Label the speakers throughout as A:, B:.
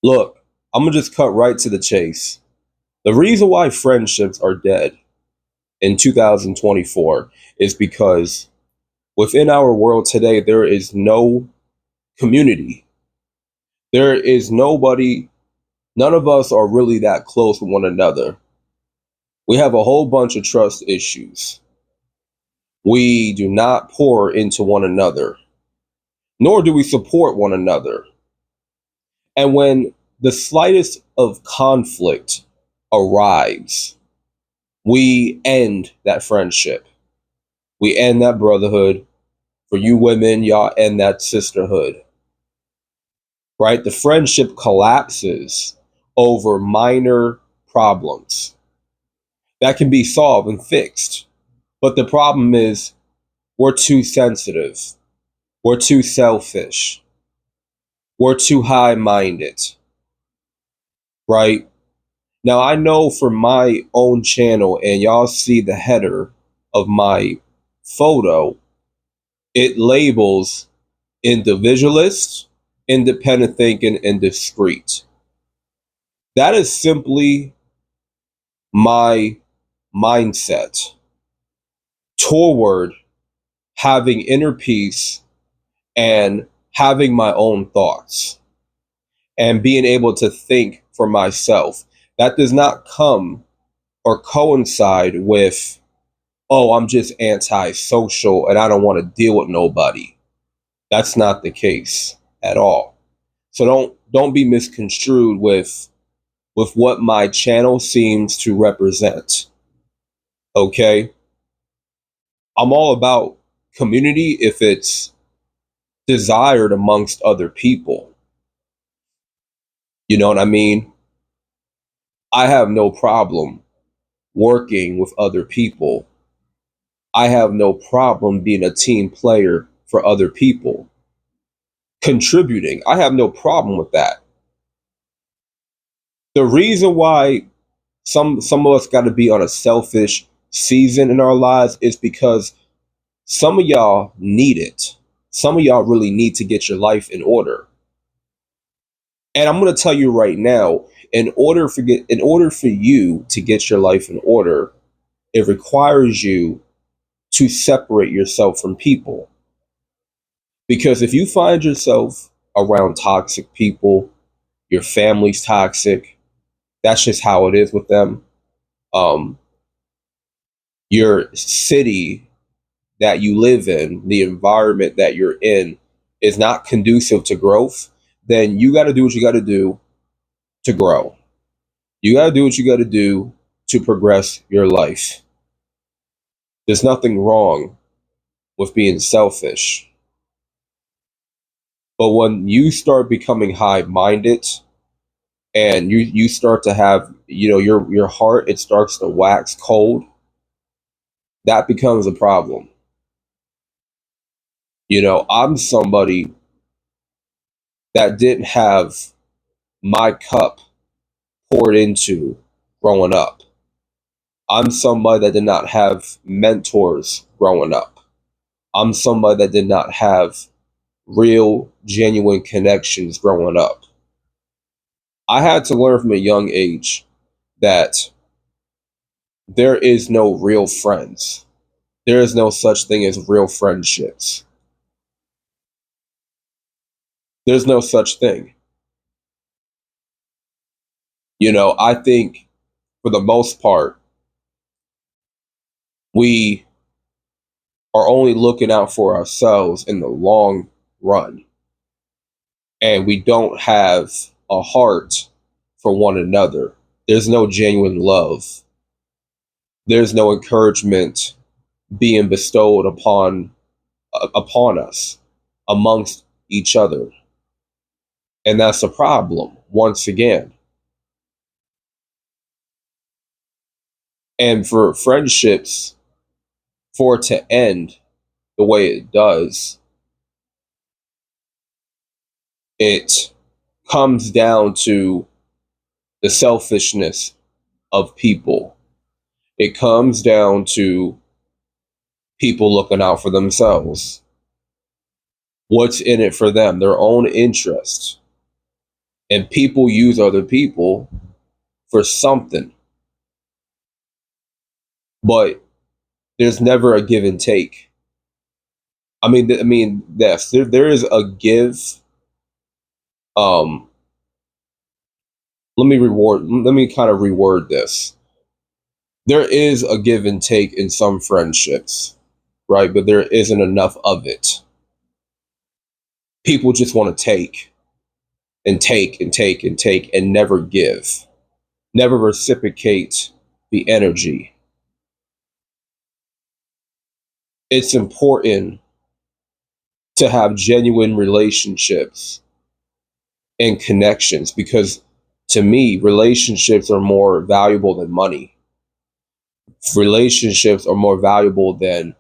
A: Look, I'm gonna just cut right to the chase. The reason why friendships are dead in 2024 is because within our world today, there is no community. There is nobody, none of us are really that close with one another. We have a whole bunch of trust issues. We do not pour into one another, nor do we support one another. And when the slightest of conflict arrives, we end that friendship. We end that brotherhood. For you women, y'all end that sisterhood, right? The friendship collapses over minor problems that can be solved and fixed. But the problem is we're too sensitive, we're too selfish, we're too high minded, right? Now, I know for my own channel, and y'all see the header of my photo, it labels individualist, independent thinking, and discreet. That is simply my mindset toward having inner peace and having my own thoughts and being able to think for myself. That does not come or coincide with, oh, I'm just antisocial and I don't want to deal with nobody. That's not the case at all. So don't be misconstrued with what my channel seems to represent. Okay? I'm all about community if it's desired amongst other people. You know what I mean? I have no problem working with other people. I have no problem being a team player for other people. Contributing, I have no problem with that. The reason why some of us got to be on a selfish season in our lives is because some of y'all need it. Some of y'all really need to get your life in order. And I'm going to tell you right now, in order for you to get your life in order, it requires you to separate yourself from people. Because if you find yourself around toxic people, your family's toxic, that's just how it is with them. Um, your city that you live in, the environment that you're in, is not conducive to growth, then you got to do what you got to do to grow. You got to do what you got to do to progress your life. There's nothing wrong with being selfish. But when you start becoming high minded and you start to have, your heart, it starts to wax cold, that becomes a problem. I'm somebody that didn't have my cup poured into growing up. I'm somebody that did not have mentors growing up. I'm somebody that did not have real, genuine connections growing up. I had to learn from a young age that there is no real friends. There is no such thing as real friendships. There's no such thing. I think for the most part, we are only looking out for ourselves in the long run. And we don't have a heart for one another. There's no genuine love. There's no encouragement being bestowed upon us amongst each other. And that's a problem once again. And for friendships, for it to end the way it does, it comes down to the selfishness of people. It comes down to people looking out for themselves. What's in it for them? Their own interest. And people use other people for something, but there's never a give and take. Yes, there is a give. Um, let me kind of reword this. There is a give and take in some friendships, right? But there isn't enough of it. People just want to take and take and take and take and never give, never reciprocate the energy. It's important to have genuine relationships and connections because to me, relationships are more valuable than money. Relationships are more valuable than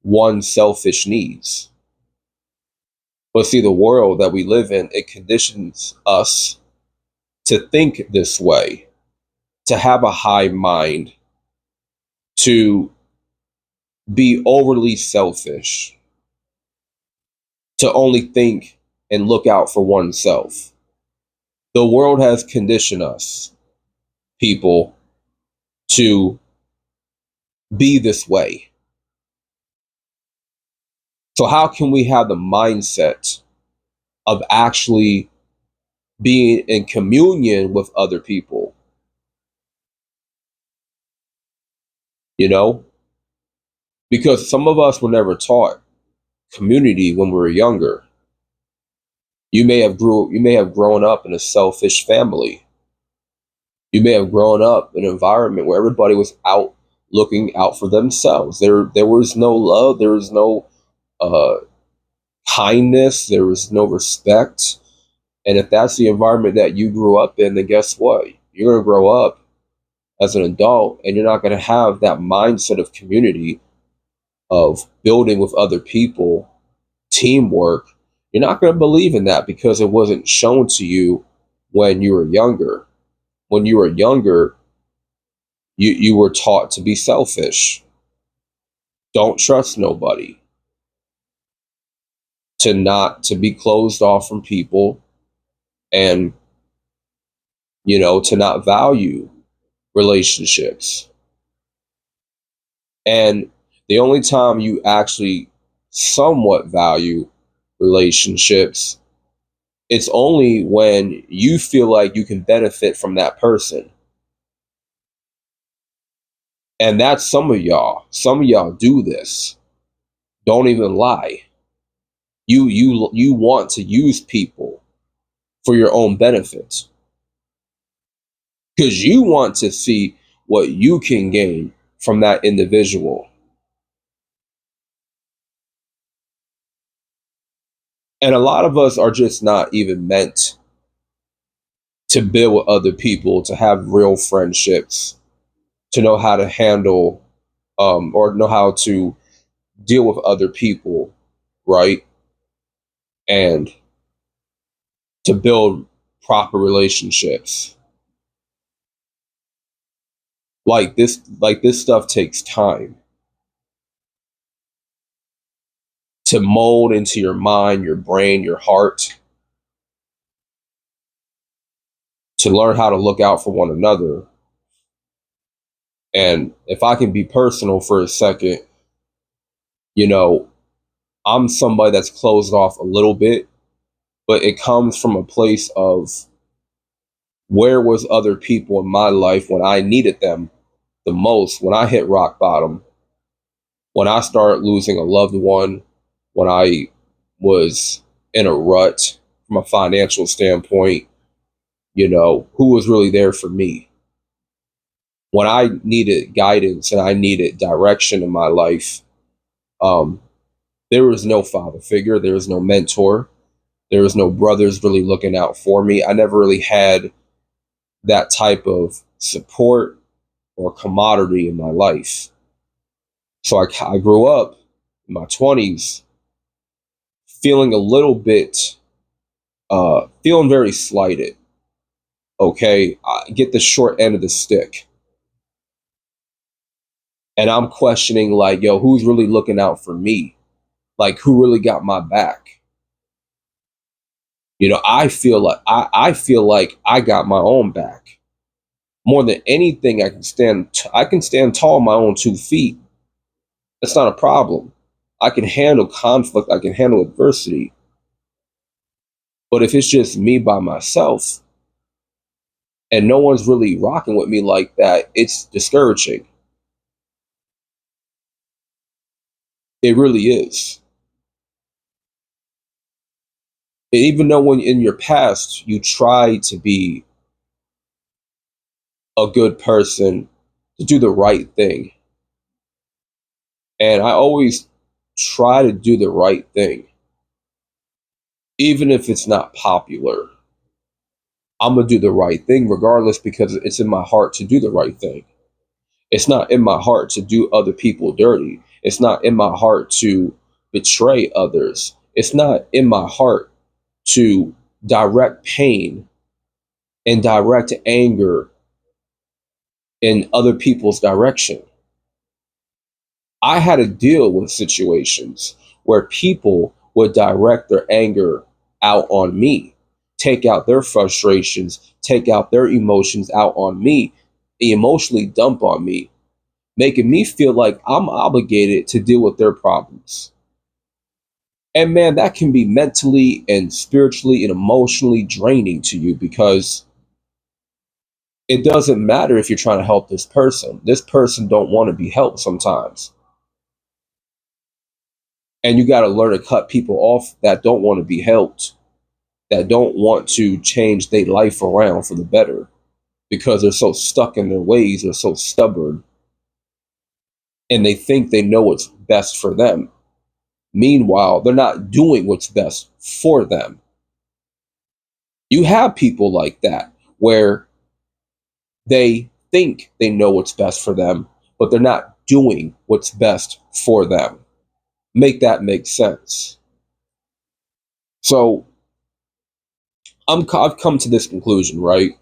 A: one's selfish needs. But see, the world that we live in, it conditions us to think this way, to have a high mind, to be overly selfish, to only think and look out for oneself. The world has conditioned us, people, to be this way. So, how can we have the mindset of actually being in communion with other people? You know, because some of us were never taught community when we were younger. You may have grown up in a selfish family. You may have grown up in an environment where everybody was out looking out for themselves. There was no love, there was no uh, kindness, there was no respect. And if that's the environment that you grew up in, then guess what? You're gonna grow up as an adult and you're not gonna have that mindset of community, of building with other people, teamwork. You're not gonna believe in that because it wasn't shown to you when you were younger. When you were younger, you were taught to be selfish. Don't trust nobody, to be closed off from people, and to not value relationships. And the only time you actually somewhat value relationships, it's only when you feel like you can benefit from that person. And that's some of y'all. Some of y'all do this. Don't even lie. You want to use people for your own benefit because you want to see what you can gain from that individual. And a lot of us are just not even meant to build with other people, to have real friendships, to know how to handle or know how to deal with other people, right? And to build proper relationships. Like this stuff takes time to mold into your mind, your brain, your heart, to learn how to look out for one another. And if I can be personal for a second, you know, I'm somebody that's closed off a little bit, but it comes from a place of where was other people in my life when I needed them the most, when I hit rock bottom, when I started losing a loved one, when I was in a rut from a financial standpoint, who was really there for me? When I needed guidance and I needed direction in my life, um, there was no father figure, there was no mentor, there was no brothers really looking out for me. I never really had that type of support or commodity in my life. So I grew up in my 20s feeling a little bit, feeling very slighted. Okay, I get the short end of the stick. And I'm questioning, like, yo, who's really looking out for me? Like, who really got my back? I feel like I got my own back. More than anything, I can stand tall on my own 2 feet. That's not a problem. I can handle conflict, I can handle adversity. But if it's just me by myself and no one's really rocking with me like that, it's discouraging. It really is. And even though when in your past you try to be a good person, to do the right thing, and I always try to do the right thing, even if it's not popular. I'm gonna do the right thing regardless because it's in my heart to do the right thing. It's not in my heart to do other people dirty. It's not in my heart to betray others. It's not in my heart to direct pain and direct anger in other people's direction. I had to deal with situations where people would direct their anger out on me, take out their frustrations, take out their emotions out on me, emotionally dump on me, making me feel like I'm obligated to deal with their problems. And man, that can be mentally and spiritually and emotionally draining to you because it doesn't matter if you're trying to help this person. This person don't want to be helped sometimes. And you got to learn to cut people off that don't want to be helped, that don't want to change their life around for the better because they're so stuck in their ways, they're so stubborn, and they think they know what's best for them. Meanwhile, they're not doing what's best for them. You have people like that where they think they know what's best for them, but they're not doing what's best for them. Make that make sense. So I've come to this conclusion, right?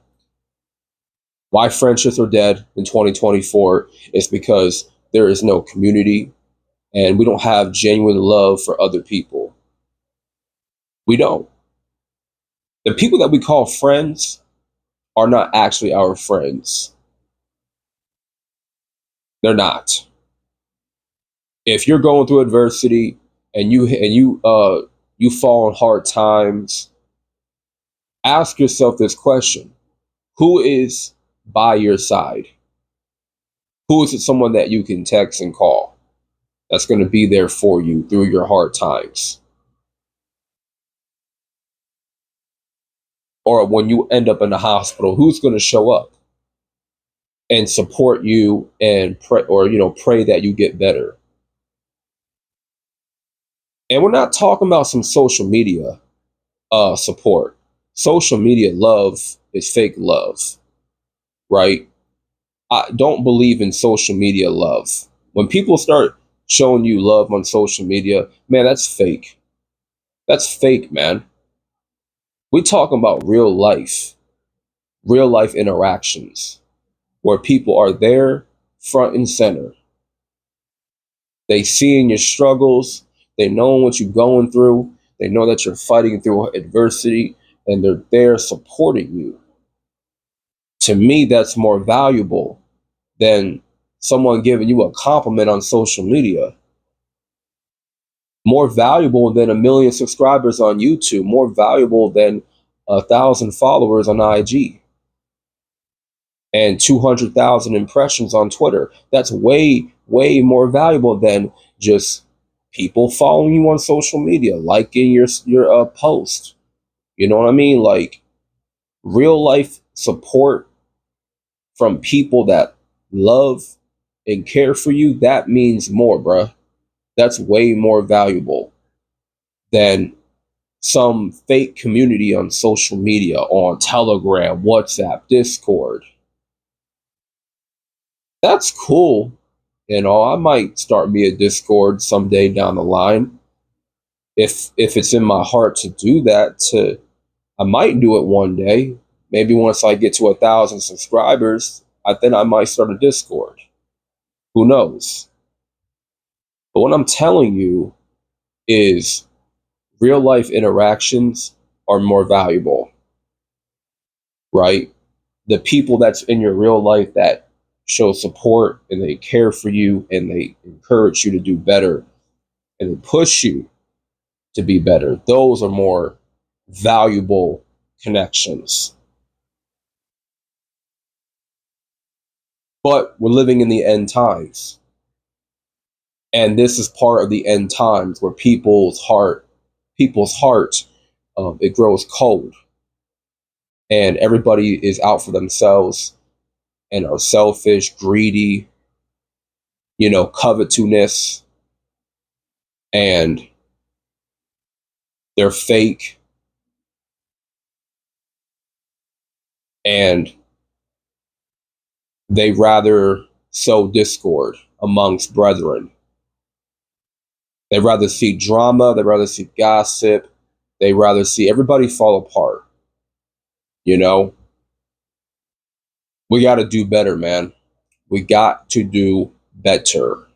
A: Why friendships are dead in 2024 is because there is no community and we don't have genuine love for other people. We don't. The people that we call friends are not actually our friends. They're not. If you're going through adversity and you fall on hard times, ask yourself this question: who is by your side? Who is it someone that you can text and call that's going to be there for you through your hard times? Or when you end up in the hospital, who's going to show up and support you and pray, or pray that you get better? And we're not talking about some social media support. Social media love is fake love, right? I don't believe in social media love. When people start showing you love on social media, man, that's fake. That's fake, man. We talking about real life interactions where people are there front and center. They seeing your struggles, they know what you're going through, they know that you're fighting through adversity, and they're there supporting you. To me, that's more valuable than someone giving you a compliment on social media. More valuable than 1 million subscribers on YouTube, more valuable than 1,000 followers on IG and 200,000 impressions on Twitter. That's way more valuable than just people following you on social media, liking your post. You know what I mean? Like real life support from people that love and care for you, that means more, bruh. That's way more valuable than some fake community on social media, on Telegram, WhatsApp, Discord. That's cool. I might start me a Discord someday down the line. If it's in my heart to do that, I might do it one day. Maybe once I get to 1,000 subscribers, then I might start a Discord. Who knows? But what I'm telling you is real life interactions are more valuable, right? The people that's in your real life that show support and they care for you and they encourage you to do better and they push you to be better, those are more valuable connections. But we're living in the end times. And this is part of the end times where people's heart, it grows cold, and everybody is out for themselves and are selfish, greedy, covetous, and they're fake, and they rather sow discord amongst brethren. They rather see drama, they rather see gossip, they rather see everybody fall apart. You know, we got to do better, man. We got to do better.